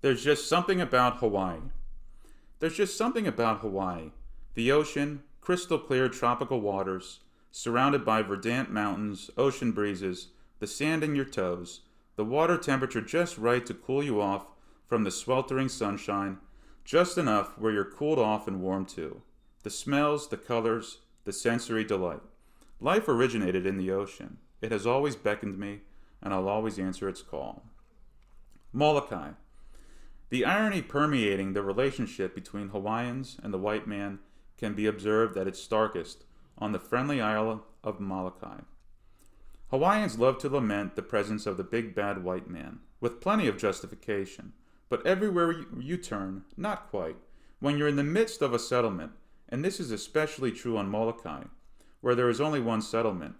There's just something about Hawaii. There's just something about Hawaii. The ocean, crystal clear tropical waters, surrounded by verdant mountains, ocean breezes, the sand in your toes, the water temperature just right to cool you off from the sweltering sunshine, just enough where you're cooled off and warm too. The smells, the colors, the sensory delight. Life originated in the ocean. It has always beckoned me, and I'll always answer its call. Molokai. The irony permeating the relationship between Hawaiians and the white man can be observed at its starkest on the friendly isle of Molokai. Hawaiians love to lament the presence of the big bad white man, with plenty of justification, but everywhere you turn, not quite. When you're in the midst of a settlement, and this is especially true on Molokai, where there is only one settlement,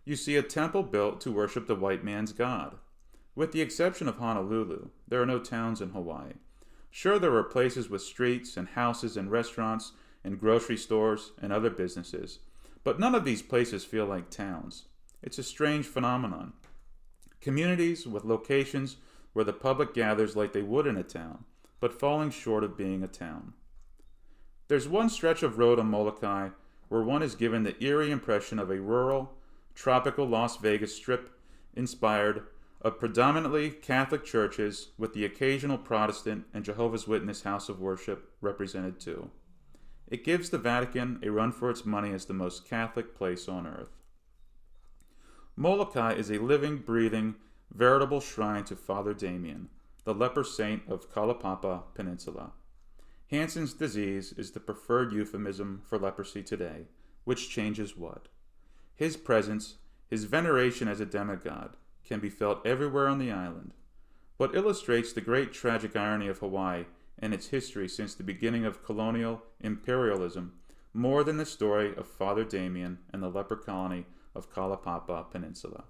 you see a temple built to worship the white man's god. With the exception of Honolulu, there are no towns in Hawaii. Sure, there are places with streets and houses and restaurants and grocery stores and other businesses, but none of these places feel like towns. It's a strange phenomenon. Communities with locations where the public gathers like they would in a town, but falling short of being a town. There's one stretch of road on Molokai where one is given the eerie impression of a rural, tropical Las Vegas strip inspired of predominantly Catholic churches with the occasional Protestant and Jehovah's Witness house of worship represented too. It gives the Vatican a run for its money as the most Catholic place on earth. Molokai is a living, breathing, veritable shrine to Father Damien, the leper saint of Kalaupapa Peninsula. Hansen's disease is the preferred euphemism for leprosy today, which changes what? His presence, his veneration as a demigod, can be felt everywhere on the island. What illustrates the great tragic irony of Hawaii and its history since the beginning of colonial imperialism, more than the story of Father Damien and the leper colony of Kalaupapa Peninsula.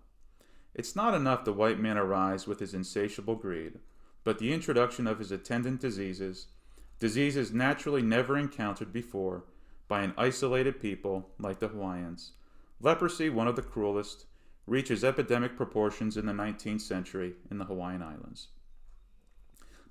It's not enough the white man arise with his insatiable greed, but the introduction of his attendant diseases naturally never encountered before by an isolated people like the Hawaiians. Leprosy, one of the cruelest, reaches epidemic proportions in the 19th century in the Hawaiian Islands.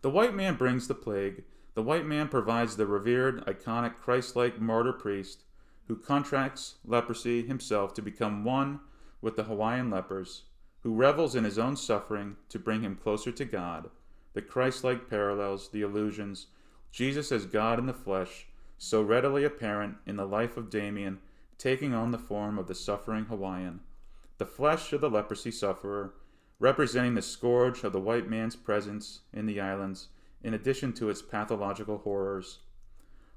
The white man brings the plague. The white man provides the revered, iconic, Christ-like martyr priest who contracts leprosy himself to become one with the Hawaiian lepers, who revels in his own suffering to bring him closer to God. The Christ-like parallels, the allusions, Jesus as God in the flesh, so readily apparent in the life of Damien, taking on the form of the suffering Hawaiian. The flesh of the leprosy sufferer, representing the scourge of the white man's presence in the islands, in addition to its pathological horrors.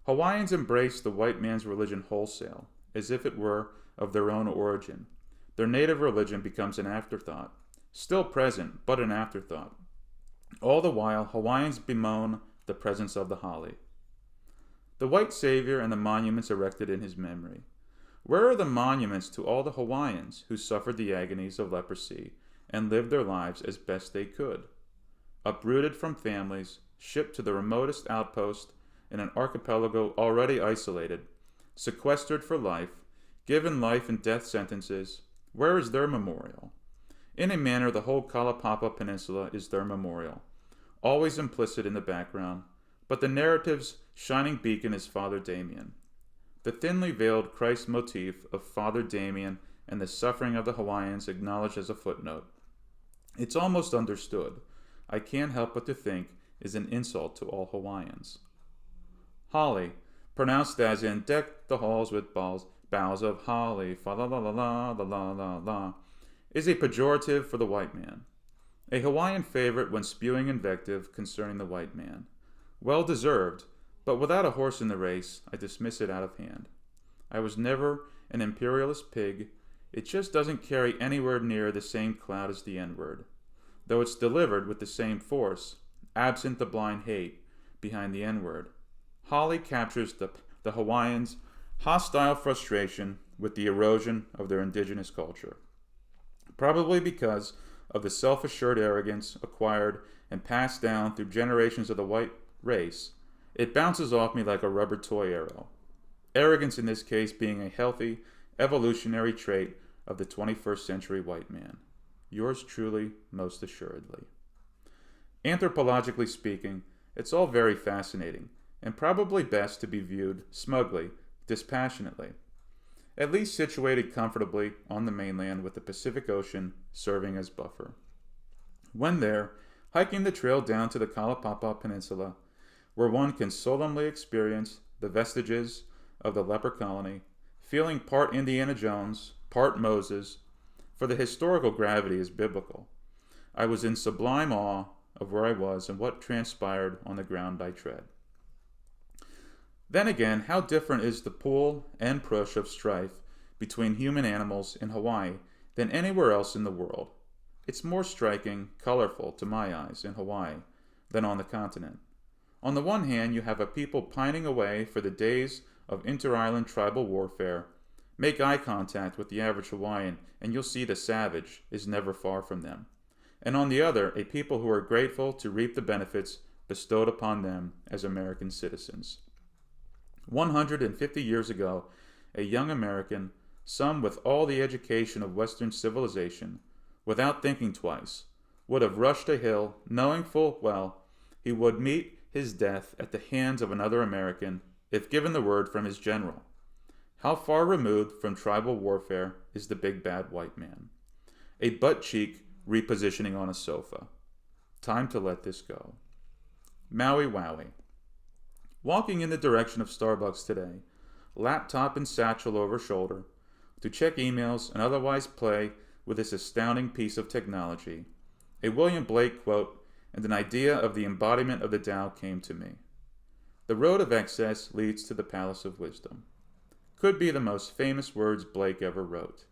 Hawaiians embrace the white man's religion wholesale, as if it were of their own origin. Their native religion becomes an afterthought, still present, but an afterthought. All the while, Hawaiians bemoan the presence of the holly. The white savior and the monuments erected in his memory. Where are the monuments to all the Hawaiians who suffered the agonies of leprosy and lived their lives as best they could? Uprooted from families, shipped to the remotest outpost in an archipelago already isolated, sequestered for life, given life and death sentences, where is their memorial? In a manner, the whole Kalaupapa Peninsula is their memorial, always implicit in the background, but the narrative's shining beacon is Father Damien. The thinly veiled Christ motif of Father Damien and the suffering of the Hawaiians acknowledged as a footnote. It's almost understood. I can't help but to think is an insult to all Hawaiians. Holly, pronounced as in deck the halls with boughs of holly, fa la la la la la la la la, is a pejorative for the white man. A Hawaiian favorite when spewing invective concerning the white man. Well deserved, but without a horse in the race, I dismiss it out of hand. I was never an imperialist pig. It just doesn't carry anywhere near the same clout as the N-word, though it's delivered with the same force, absent the blind hate behind the N-word. Holly captures the Hawaiians' hostile frustration with the erosion of their indigenous culture. Probably because of the self-assured arrogance acquired and passed down through generations of the white race, it bounces off me like a rubber toy arrow. Arrogance in this case being a healthy, evolutionary trait of the 21st century white man. Yours truly, most assuredly. Anthropologically speaking, It's all very fascinating, and probably best to be viewed smugly, dispassionately. At least situated comfortably on the mainland with the Pacific Ocean serving as buffer. When there, hiking the trail down to the Kalaupapa Peninsula, where one can solemnly experience the vestiges of the leper colony, feeling part Indiana Jones, part Moses, for the historical gravity is biblical. I was in sublime awe of where I was and what transpired on the ground I tread. Then again, how different is the pull and push of strife between human animals in Hawaii than anywhere else in the world. It's more striking, colorful to my eyes in Hawaii than on the continent. On the one hand, you have a people pining away for the days of inter-island tribal warfare. Make eye contact with the average Hawaiian, and you'll see the savage is never far from them. And on the other, a people who are grateful to reap the benefits bestowed upon them as American citizens. 150 years ago, a young American, some with all the education of Western civilization, without thinking twice, would have rushed a hill, knowing full well he would meet his death at the hands of another American if given the word from his general. How far removed from tribal warfare is the big bad white man? A butt cheek repositioning on a sofa. Time to let this go. Maui Wowie. Walking in the direction of Starbucks today, laptop and satchel over shoulder, to check emails and otherwise play with this astounding piece of technology, a William Blake quote and an idea of the embodiment of the Tao came to me. The road of excess leads to the palace of wisdom. Could be the most famous words Blake ever wrote.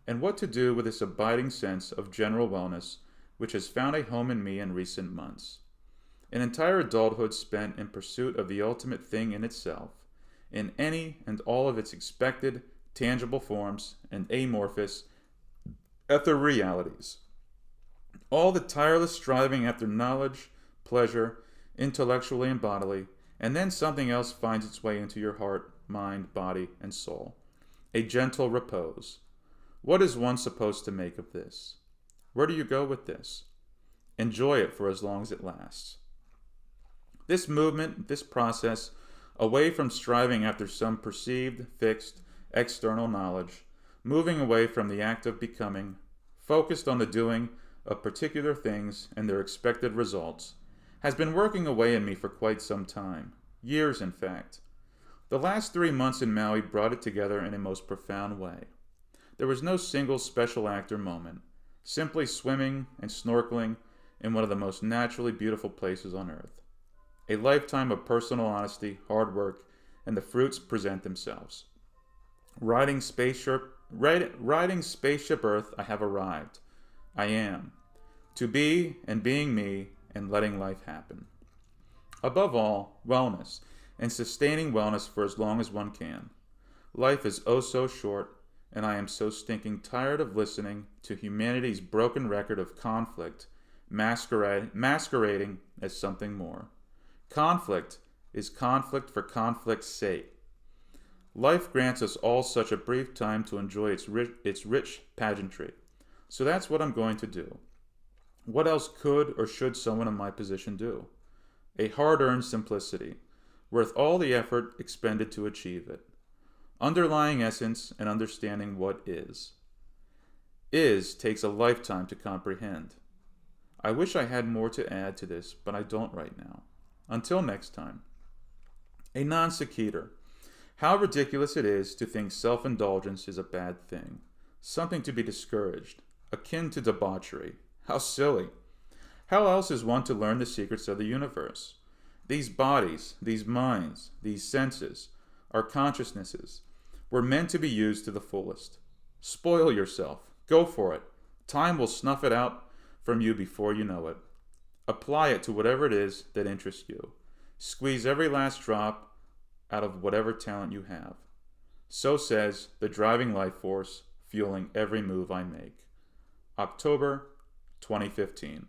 And what to do with this abiding sense of general wellness which has found a home in me in recent months. An entire adulthood spent in pursuit of the ultimate thing in itself, in any and all of its expected, tangible forms and amorphous etherealities. All the tireless striving after knowledge, pleasure, intellectually and bodily, and then something else finds its way into your heart, mind, body, and soul. A gentle repose. What is one supposed to make of this? Where do you go with this? Enjoy it for as long as it lasts. This movement, this process, away from striving after some perceived, fixed, external knowledge, moving away from the act of becoming, focused on the doing of particular things and their expected results, has been working away in me for quite some time, years in fact. The last 3 months in Maui brought it together in a most profound way. There was no single special act or moment, simply swimming and snorkeling in one of the most naturally beautiful places on earth. A lifetime of personal honesty, hard work, and the fruits present themselves. Riding Spaceship Earth, I have arrived. I am. To be and being me and letting life happen. Above all, wellness, and sustaining wellness for as long as one can. Life is oh so short, and I am so stinking tired of listening to humanity's broken record of conflict masquerading as something more. Conflict is conflict for conflict's sake. Life grants us all such a brief time to enjoy its rich pageantry. So that's what I'm going to do. What else could or should someone in my position do? A hard-earned simplicity, worth all the effort expended to achieve it. Underlying essence and understanding what is. Is takes a lifetime to comprehend. I wish I had more to add to this, but I don't right now. Until next time. A non sequitur. How ridiculous it is to think self-indulgence is a bad thing. Something to be discouraged. Akin to debauchery. How silly. How else is one to learn the secrets of the universe? These bodies, these minds, these senses, our consciousnesses, were meant to be used to the fullest. Spoil yourself. Go for it. Time will snuff it out from you before you know it. Apply it to whatever it is that interests you. Squeeze every last drop out of whatever talent you have. So says the driving life force fueling every move I make. October 2015.